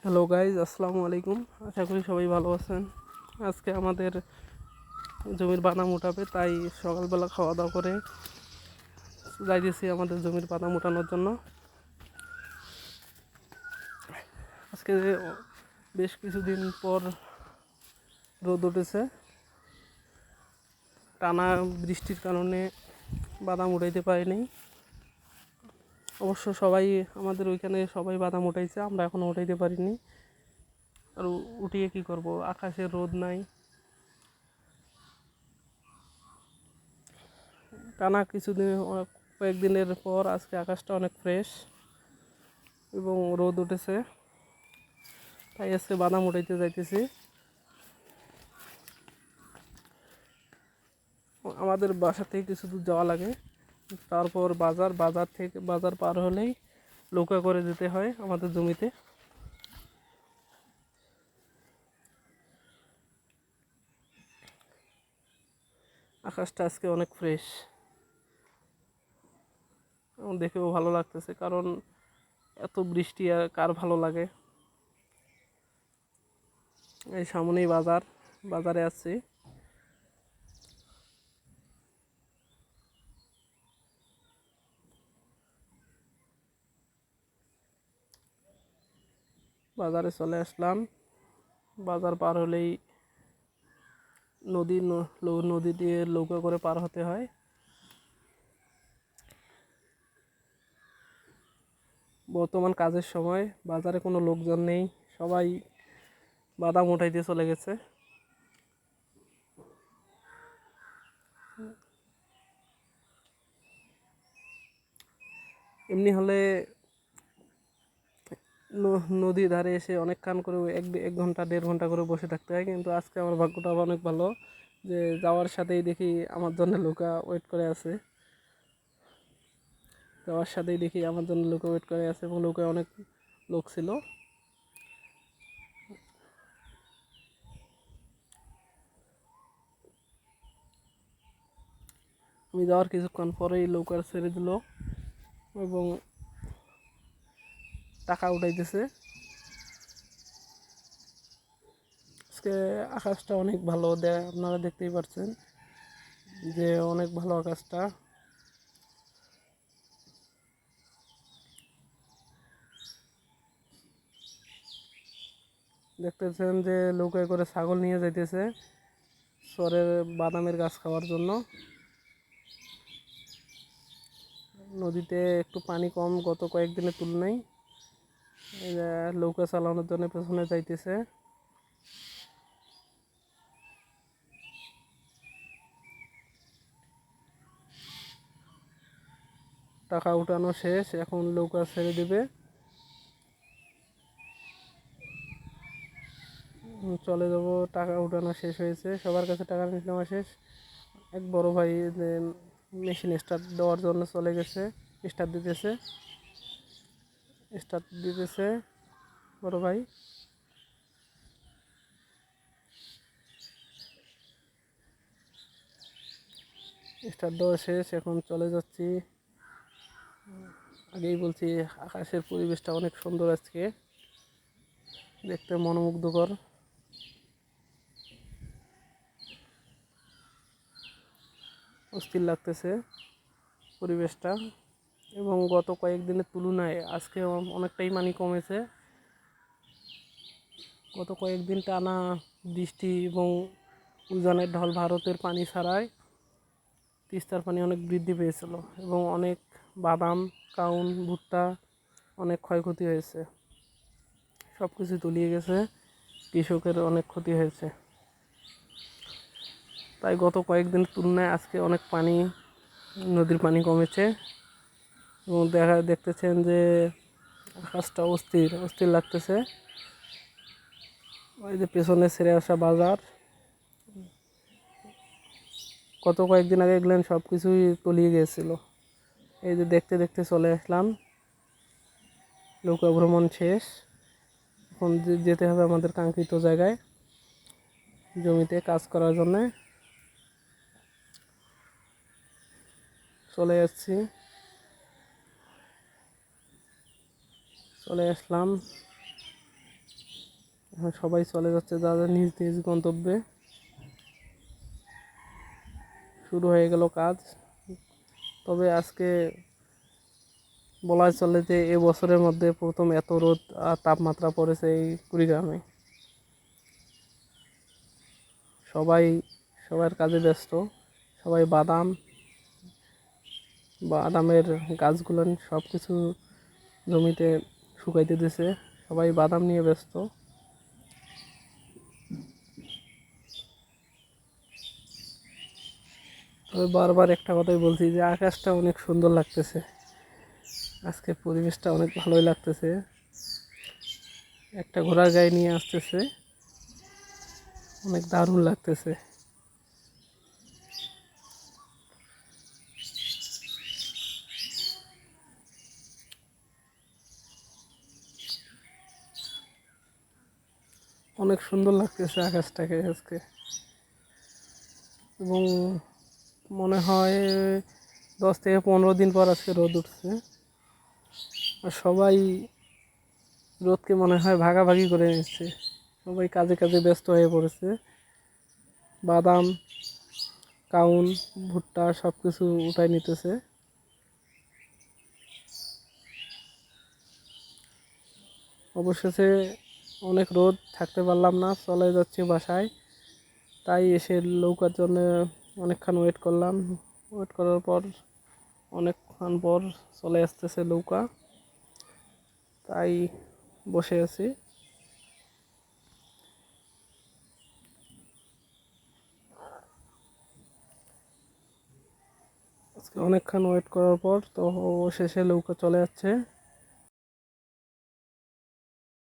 Hello guys, আসসালামু আলাইকুম। আশা করি সবাই ভালো আছেন। আজকে আমাদের জমির বাদাম উঠাবে, তাই সকালবেলা খাওয়া দাওয়া করে যাইতেছি আমাদের জমির বাদাম উঠানোর জন্য। আজকে বেশ কিছুদিন পর রোদ উঠেছে। টানা বৃষ্টির কারণে বাদাম উঠাইতে পারিনি। অবশ্য সবাই আমাদের ওইখানে সবাই বাদাম উঠাইছে, আমরা এখনও উঠাইতে পারিনি। আর উঠিয়ে কী করব, আকাশে রোদ নাই। টানা কয়েকদিনের পর আজকে আকাশটা অনেক ফ্রেশ এবং রোদ উঠেছে, তাই আজকে বাদাম উঠাইতে যাইতেছি। আমাদের বাসা থেকে কিছু দূর যাওয়া লাগে, তারপর বাজার পার হলেই নৌকা করে যেতে হয় আমাদের জমিতে। আকাশটা আজকে অনেক ফ্রেশ, দেখেও ভালো লাগতেছে, কারণ এত বৃষ্টি আর কার ভালো লাগে। এই সামনেই বাজারে আছি। বাজারে চলে আসলাম। বাজার পার হলেই নদী দিয়ে নৌকা করে পার হতে হয়। বর্তমান কাজের সময়, বাজারে কোনো লোকজন নেই, সবাই বাদাম উঠাইতে চলে গেছে। এমনি হলে নদীর ধারে এসে অনেকক্ষণ করে এক ঘন্টা 1.5 ঘন্টা করে বসে থাকতে হয়, কিন্তু আজকে আমার ভাগ্যটা অনেক ভালো যে যাওয়ার সাথেই দেখি আমার জন্য লোকা ওয়েট করে আছে। এবং নৌকায় অনেক লোক ছিল। আমি যাওয়ার কিছুক্ষণ পরেই নৌকার ছেড়ে দিল এবং টাকা উঠাইতেছে। আজকে আকাশটা অনেক ভালো, আপনারা দেখতেই পাচ্ছেন যে অনেক ভালো আকাশটা। দেখতেছেন যে নৌকায় করে ছাগল নিয়ে যাইতেছে চরের বাদামের গাছ খাওয়ার জন্য। নদীতে একটু পানি কম গত কয়েকদিনের তুলনায়। নৌকা চালানোর জন্য পেছনে যাইতেছে। টাকা উঠানো শেষ, এখন নৌকা ছেড়ে দিবে। চলে যাব। টাকা উঠানো শেষ হয়েছে, সবার কাছে টাকা নেওয়া শেষ। এক বড় ভাই মেশিন স্টার্ট দেওয়ার জন্য চলে গেছে, স্টার্ট দিতেছে বড় ভাই। স্টার্ট দেওয়া শেষ, এখন চলে যাচ্ছি। আগেই বলছি আকাশের পরিবেশটা অনেক সুন্দর, আজকে দেখতে মনোমুগ্ধকর। অস্থির লাগতেছে পরিবেশটা, এবং গত কয়েকদিনের তুলনায় আজকে অনেকটাই পানি কমেছে। গত কয়েকদিন টানা বৃষ্টি এবং উজানের ঢল ভারতের পানি ছাড়ায় তিস্তার পানি অনেক বৃদ্ধি পেয়েছিল এবং অনেক বাদাম, কাউন, ভুট্টা অনেক ক্ষয়ক্ষতি হয়েছে। সব কিছু তলিয়ে গেছে, কৃষকের অনেক ক্ষতি হয়েছে। তাই গত কয়েকদিনের তুলনায় আজকে অনেক নদীর পানি কমেছে এবং দেখতেছেন যে আকাশটা অস্থির লাগতেছে। ওই যে পেছনে ছেড়ে আসা বাজার, গত কয়েকদিন আগে এগুলেন সব কিছুই তলিয়ে গিয়েছিল। এই যে দেখতে দেখতে চলে আসলাম। নৌকা ভ্রমণ শেষ, এখন যেতে হবে আমাদের কাঙ্ক্ষিত জায়গায়, জমিতে কাজ করার জন্যে। চলে আসলাম। এখন সবাই চলে যাচ্ছে যাদের নিজ নিজ গন্তব্যে। শুরু হয়ে গেল কাজ। তবে আজকে বলা চলে যে এবছরের মধ্যে প্রথম এত রোদ আর তাপমাত্রা পড়েছে এই কুড়িগ্রামে। সবাই সবার কাজে ব্যস্ত। সবাই বাদামের গাছগুলো সব কিছু জমিতে শুকাইতে দিছে। সবাই বাদাম নিয়ে ব্যস্ত। তবে বারবার একটা কথাই বলছি যে আকাশটা অনেক সুন্দর লাগতেছে। আজকে পরিবেশটা অনেক ভালোই লাগতেছে। একটা ঘোড়ার গাড়ি নিয়ে আসতেছে, অনেক দারুণ লাগতেছে। অনেক সুন্দর লাগতেছে আকাশটাকে আজকে। এবং মনে হয় 10 থেকে 15 দিন পর আজকে রোদ উঠছে। আর সবাই রোদকে মনে হয় ভাগাভাগি করে নিচ্ছে। সবাই কাজে কাজে ব্যস্ত হয়ে পড়েছে। বাদাম, কাউন, ভুট্টা সব কিছু উঠাই নিতেছে। অবশেষে অনেক রোদ, থাকতে পারলাম না, চলে যাচ্ছি বাসায়। তাই এসে নৌকার জন্য অনেকক্ষণ ওয়েট করলাম। ওয়েট করার পর অনেকক্ষণ পর চলে আসতেছে নৌকা, তাই বসে আছি। আজকে অনেকক্ষণ ওয়েট করার পর তো শেষে নৌকা চলে যাচ্ছে।